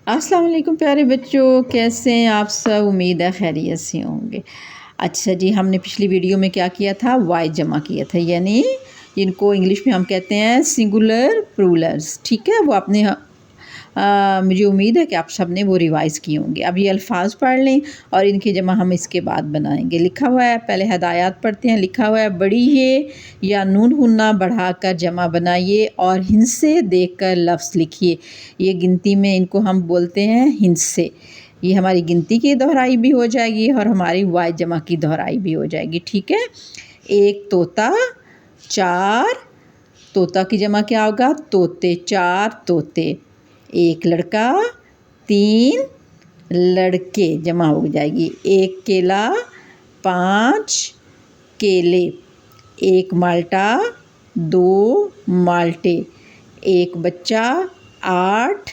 अस्सलाम वालेकुम प्यारे बच्चों, कैसे हैं आप सब। उम्मीद है खैरियत से होंगे। अच्छा जी, हमने पिछली वीडियो में क्या किया था, वाई जमा किया था, यानी जिनको इंग्लिश में हम कहते हैं सिंगुलर प्लूरल्स। ठीक है, वो आपने मुझे उम्मीद है कि आप सब ने वो रिवाइज़ किए होंगे। अब ये अल्फाज पढ़ लें और इनकी जमा हम इसके बाद बनाएंगे। लिखा हुआ है, पहले हदायत पढ़ते हैं। लिखा हुआ है, बड़ी ये या नून हुन्ना बढ़ाकर जमा बनाइए और हिंसे देकर लफ्ज़ लिखिए। ये गिनती में इनको हम बोलते हैं हिंसे। ये हमारी गिनती की दोहराई भी हो जाएगी और हमारी वाई जमा की दोहराई भी हो जाएगी। ठीक है, एक तोता, चार, तोता की जमा क्या होगा, तोते, चार तोते। एक लड़का, तीन लड़के जमा हो जाएगी। एक केला, पांच केले। एक माल्टा, दो माल्टे। एक बच्चा, आठ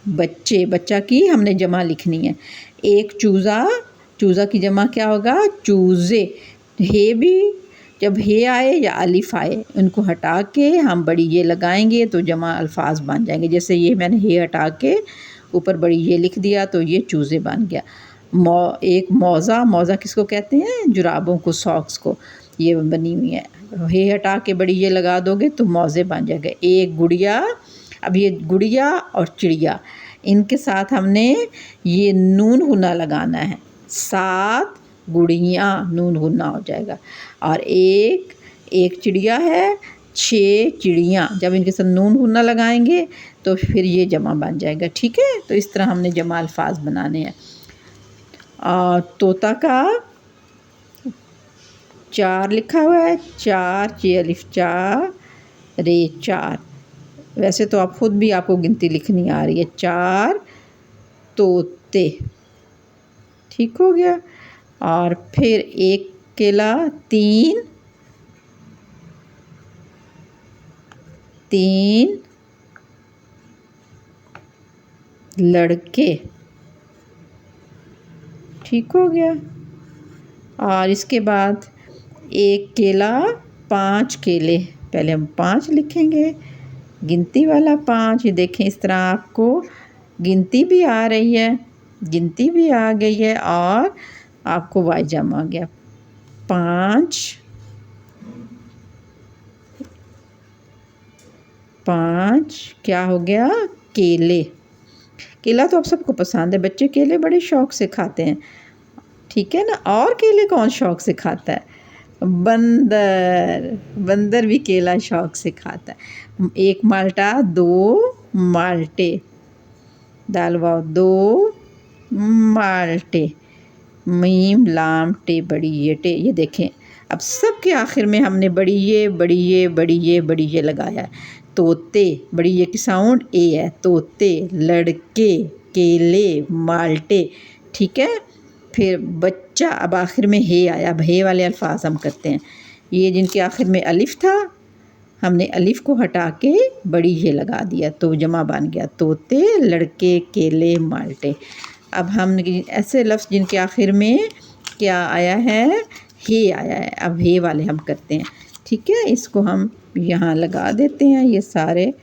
बच्चे। बच्चा की हमने जमा लिखनी है। एक चूज़ा, चूज़ा की जमा क्या होगा, चूज़े। हे भी जब हे आए या अलिफ आए, उनको हटा के हम बड़ी ये लगाएंगे तो जमा अल्फाज बन जाएंगे। जैसे ये मैंने हे हटा के ऊपर बड़ी ये लिख दिया तो ये चूज़े बन गया। एक मौज़ा, मौज़ा किसको कहते हैं, जुराबों को, सॉक्स को, ये बनी हुई है। हे हटा के बड़ी ये लगा दोगे तो मौज़े बन जाएगा। एक गुड़िया, अब ये गुड़िया और चिड़िया, इनके साथ हमने ये नून हुना लगाना है। सात गुड़ियाँ, नून गुन्ना हो जाएगा। और एक चिड़िया है, छः चिड़ियाँ। जब इनके साथ नून गुन्ना लगाएंगे तो फिर ये जमा बन जाएगा। ठीक है, तो इस तरह हमने जमा अल्फाज बनाने हैं। और तोता का चार लिखा हुआ है, चार, चे अलिफ चार, रे चार। वैसे तो आप खुद भी, आपको गिनती लिखनी आ रही है। चार तोते, ठीक हो गया। और फिर एक केला, तीन लड़के, ठीक हो गया। और इसके बाद एक केला, पांच केले। पहले हम पांच लिखेंगे, गिनती वाला पांच। ये देखें, इस तरह आपको गिनती भी आ रही है, गिनती भी आ गई है और आपको वाई जमा आ गया। पाँच क्या हो गया, केले। केला तो आप सबको पसंद है, बच्चे केले बड़े शौक से खाते हैं। ठीक है ना, और केले कौन शौक से खाता है, बंदर, बंदर भी केला शौक से खाता है। एक माल्टा, दो माल्टे, दाल वाव, दो माल्टे। मीम लाम टे बड़ी ये टे। ये देखें, अब सब के आखिर में हमने बड़ी ये, बड़ी ये, बड़ी ये, बड़ी ये लगाया है। तोते, बड़ी ये की साउंड ए है। तोते, लड़के, केले, माल्टे। ठीक है, फिर बच्चा, अब आखिर में हे आया। अब हे वाले अल्फाज हम करते हैं। ये जिनके आखिर में अलिफ था, हमने अलिफ को हटा के बड़ी ये लगा दिया तो जमा बन गया। तोते, लड़के, केले, माल्टे। अब हम ऐसे लफ्ज़ जिनके आखिर में क्या आया है, हे आया है, अब हे वाले हम करते हैं। ठीक है, इसको हम यहाँ लगा देते हैं। ये सारे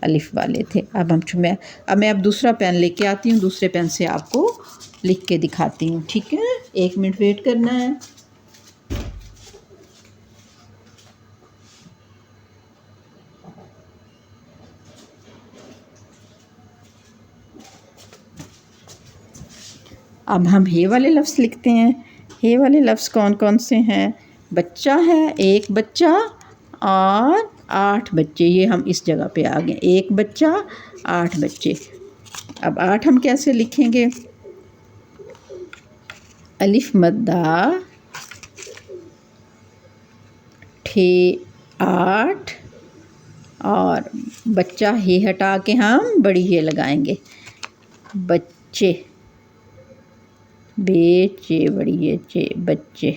अलिफ वाले थे। अब मैं दूसरा पेन लेके आती हूँ, दूसरे पेन से आपको लिख के दिखाती हूँ। ठीक है, 1 मिनट वेट करना है। अब हम हे वाले लफ्ज़ लिखते हैं। हे वाले लफ्ज़ कौन कौन से हैं, बच्चा है, एक बच्चा और 8 बच्चे। ये हम इस जगह पे आ गए, एक बच्चा, 8 बच्चे। अब 8 हम कैसे लिखेंगे, अलिफ मद्दा, ठे 8 और बच्चा हे हटा के हम बड़ी ये लगाएंगे, बच्चे, बेचे बड़ी ये चे, बच्चे।